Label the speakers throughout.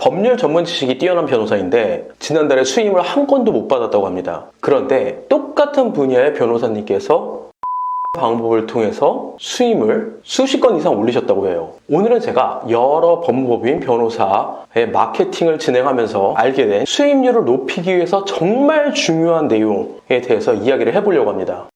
Speaker 1: 법률 전문 지식이 뛰어난 변호사인데 지난달에 수임을 한 건도 못 받았다고 합니다. 그런데 똑같은 분야의 변호사님께서 방법을 통해서 수임을 수십 건 이상 올리셨다고 해요. 오늘은 제가 여러 법무법인 변호사의 마케팅을 진행하면서 알게 된 수임률을 높이기 위해서 정말 중요한 내용에 대해서 이야기를 해보려고 합니다.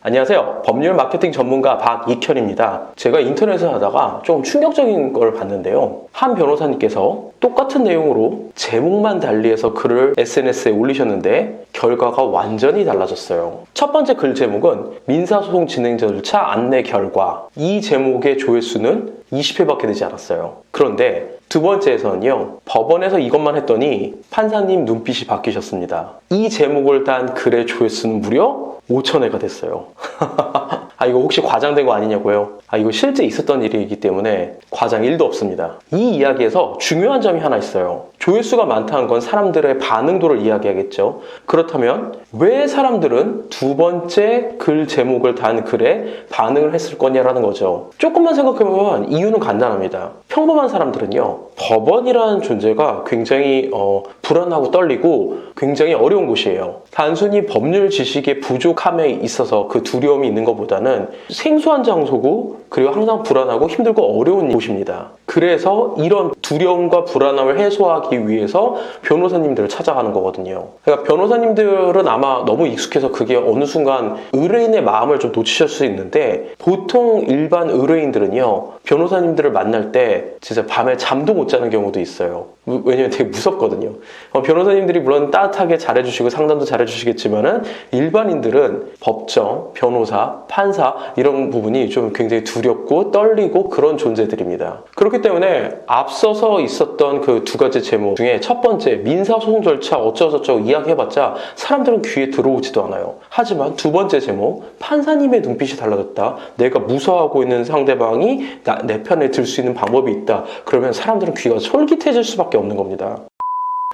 Speaker 1: 안녕하세요. 법률 마케팅 전문가 박익현입니다. 제가 인터넷을 하다가 좀 충격적인 걸 봤는데요. 한 변호사님께서 똑같은 내용으로 제목만 달리해서 글을 SNS에 올리셨는데 결과가 완전히 달라졌어요. 첫 번째 글 제목은 민사소송 진행 절차 안내 결과. 이 제목의 조회수는 20회밖에 되지 않았어요. 그런데 두 번째에서는요, 법원에서 이것만 했더니 판사님 눈빛이 바뀌셨습니다. 이 제목을 단 글의 조회수는 무려 5,000회가 됐어요. 아, 이거 혹시 과장된 거 아니냐고요? 아, 이거 실제 있었던 일이기 때문에 과장 1도 없습니다. 이 이야기에서 중요한 점이 하나 있어요. 조회수가 많다는 건 사람들의 반응도를 이야기하겠죠. 그렇다면 왜 사람들은 두 번째 글 제목을 단 글에 반응을 했을 거냐라는 거죠. 조금만 생각해보면 이유는 간단합니다. 평범한 사람들은요, 법원이라는 존재가 굉장히 불안하고 떨리고 굉장히 어려운 곳이에요. 단순히 법률 지식의 부족함에 있어서 그 두려움이 있는 것보다는 생소한 장소고 그리고 항상 불안하고 힘들고 어려운 곳입니다. 그래서 이런 두려움과 불안함을 해소하기 위해서 변호사님들을 찾아가는 거거든요. 그러니까 변호사님들은 아마 너무 익숙해서 그게 어느 순간 의뢰인의 마음을 좀 놓치실 수 있는데 보통 일반 의뢰인들은요, 변호사님들을 만날 때 진짜 밤에 잠도 못 자는 경우도 있어요. 왜냐면 되게 무섭거든요. 변호사님들이 물론 따뜻하게 잘해주시고 상담도 잘해주시겠지만은 일반인들은 법정, 변호사, 판사 이런 부분이 좀 굉장히 두렵고 떨리고 그런 존재들입니다. 그렇기 때문에 앞서서 있었던 그 두 가지 제목 중에 첫 번째 민사소송 절차 어쩌고저쩌고 이야기해봤자 사람들은 귀에 들어오지도 않아요. 하지만 두 번째 제목 판사님의 눈빛이 달라졌다. 내가 무서워하고 있는 상대방이 내 편에 들 수 있는 방법이 있다. 그러면 사람들은 귀가 솔깃해질 수밖에 없는 겁니다.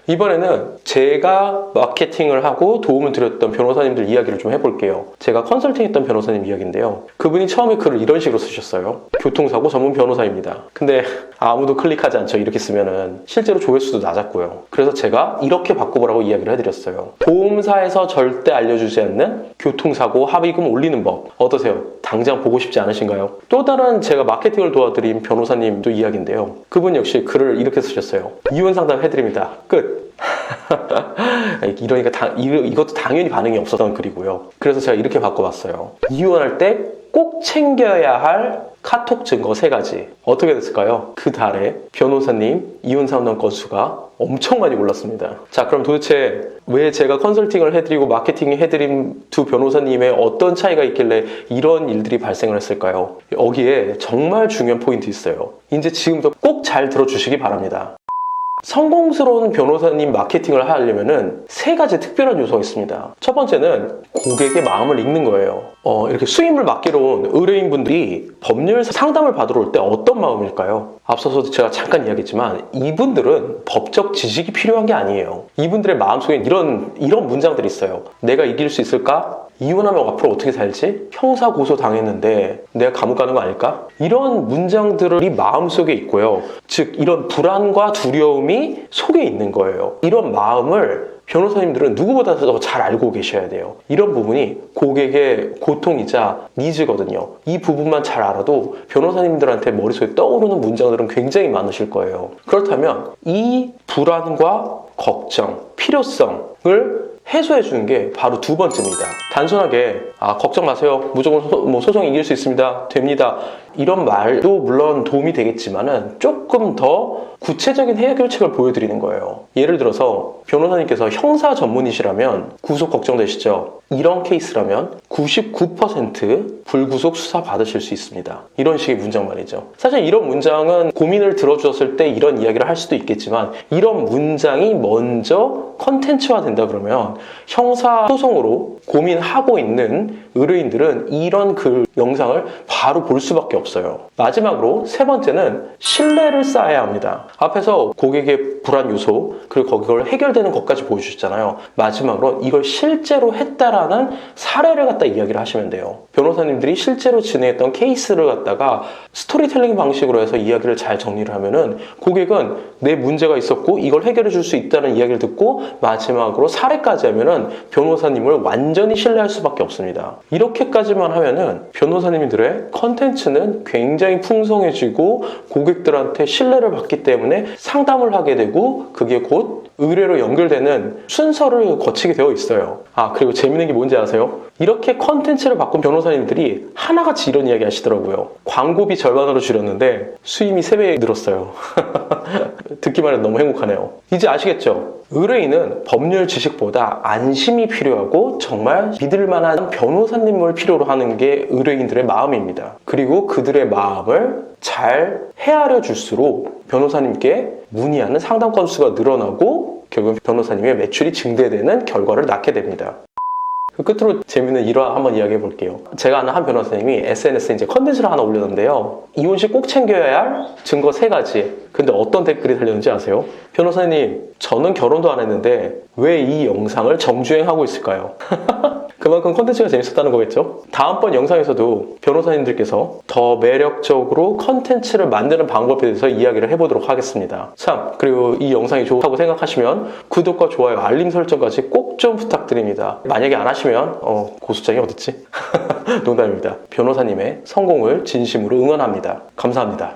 Speaker 1: 이번에는 제가 마케팅을 하고 도움을 드렸던 변호사님들 이야기를 좀 해볼게요. 제가 컨설팅했던 변호사님 이야기인데요. 그분이 처음에 글을 이런 식으로 쓰셨어요. 교통사고 전문 변호사입니다. 근데 아무도 클릭하지 않죠. 이렇게 쓰면은 실제로 조회수도 낮았고요. 그래서 제가 이렇게 바꿔보라고 이야기를 해드렸어요. 보험사에서 절대 알려주지 않는 교통사고 합의금 올리는 법 어떠세요? 당장 보고 싶지 않으신가요? 또 다른 제가 마케팅을 도와드린 변호사님도 이야기인데요. 그분 역시 글을 이렇게 쓰셨어요. 이혼 상담 해드립니다. 끝. 이러니까 이것도 당연히 반응이 없었던 글이고요. 그래서 제가 이렇게 바꿔봤어요. 이혼할 때 꼭 챙겨야 할 카톡 증거 3가지. 어떻게 됐을까요? 그 달에 변호사님 이혼 상담 건수가 엄청 많이 올랐습니다. 자, 그럼 도대체 왜 제가 컨설팅을 해드리고 마케팅 해드린 두 변호사님의 어떤 차이가 있길래 이런 일들이 발생을 했을까요? 여기에 정말 중요한 포인트 있어요. 이제 지금부터 꼭 잘 들어주시기 바랍니다. 성공스러운 변호사님 마케팅을 하려면은 3가지 특별한 요소가 있습니다. 첫 번째는 고객의 마음을 읽는 거예요. 이렇게 수임을 맡기러 온 의뢰인분들이 법률 상담을 받으러 올 때 어떤 마음일까요? 앞서서도 제가 잠깐 이야기했지만 이분들은 법적 지식이 필요한 게 아니에요. 이분들의 마음속에 이런 문장들이 있어요. 내가 이길 수 있을까? 이혼하면 앞으로 어떻게 살지? 형사 고소 당했는데 내가 감옥 가는 거 아닐까? 이런 문장들이 마음속에 있고요. 즉 이런 불안과 두려움이 속에 있는 거예요. 이런 마음을 변호사님들은 누구보다 더 잘 알고 계셔야 돼요. 이런 부분이 고객의 고통이자 니즈거든요. 이 부분만 잘 알아도 변호사님들한테 머릿속에 떠오르는 문장들은 굉장히 많으실 거예요. 그렇다면 이 불안과 걱정, 필요성을 해소해 주는 게 바로 두 번째입니다. 단순하게 걱정 마세요. 무조건 소송 이길 수 있습니다. 됩니다. 이런 말도 물론 도움이 되겠지만은 조금 더 구체적인 해결책을 보여드리는 거예요. 예를 들어서 변호사님께서 형사 전문이시라면 구속 걱정되시죠? 이런 케이스라면 99% 불구속 수사 받으실 수 있습니다. 이런 식의 문장 말이죠. 사실 이런 문장은 고민을 들어주었을 때 이런 이야기를 할 수도 있겠지만 이런 문장이 먼저 컨텐츠화 된다 그러면 형사 소송으로 고민하고 있는 의뢰인들은 이런 글 영상을 바로 볼 수밖에 없어요. 마지막으로 세 번째는 신뢰를 쌓아야 합니다. 앞에서 고객의 불안 요소 그리고 그걸 해결되는 것까지 보여주셨잖아요. 마지막으로 이걸 실제로 했다라는 사례를 갖다 이야기를 하시면 돼요. 변호사님들이 실제로 진행했던 케이스를 갖다가 스토리텔링 방식으로 해서 이야기를 잘 정리를 하면은 고객은 내 문제가 있었고 이걸 해결해 줄 수 있다는 이야기를 듣고 마지막으로 사례까지 하면은 변호사님을 완전히 신뢰할 수밖에 없습니다. 이렇게까지만 하면은 변호사님들의 컨텐츠는 굉장히 풍성해지고 고객들한테 신뢰를 받기 때문에 상담을 하게 되고 그게 곧 의뢰로 연결되는 순서를 거치게 되어 있어요. 그리고 재밌는 게 뭔지 아세요? 이렇게 컨텐츠를 바꾼 변호사님들이 하나같이 이런 이야기 하시더라고요. 광고비 절반으로 줄였는데 수임이 3배 늘었어요. 듣기만 해도 너무 행복하네요. 이제 아시겠죠? 의뢰인은 법률 지식보다 안심이 필요하고 정말 믿을 만한 변호사님을 필요로 하는 게 의뢰인들의 마음입니다. 그리고 그들의 마음을 잘 헤아려 줄수록 변호사님께 문의하는 상담 건수가 늘어나고 결국 변호사님의 매출이 증대되는 결과를 낳게 됩니다. 끝으로 재밌는 일화 한번 이야기해 볼게요. 제가 아는 한 변호사님이 SNS에 이제 컨텐츠를 하나 올렸는데요. 이혼 시 꼭 챙겨야 할 증거 3가지. 근데 어떤 댓글이 달렸는지 아세요? 변호사님, 저는 결혼도 안 했는데 왜 이 영상을 정주행하고 있을까요? 그만큼 컨텐츠가 재밌었다는 거겠죠? 다음번 영상에서도 변호사님들께서 더 매력적으로 컨텐츠를 만드는 방법에 대해서 이야기를 해보도록 하겠습니다. 참, 그리고 이 영상이 좋다고 생각하시면 구독과 좋아요, 알림 설정까지 꼭 좀 부탁드립니다. 만약에 안 하시면 고소장이 어딨지? 농담입니다. 변호사님의 성공을 진심으로 응원합니다. 감사합니다.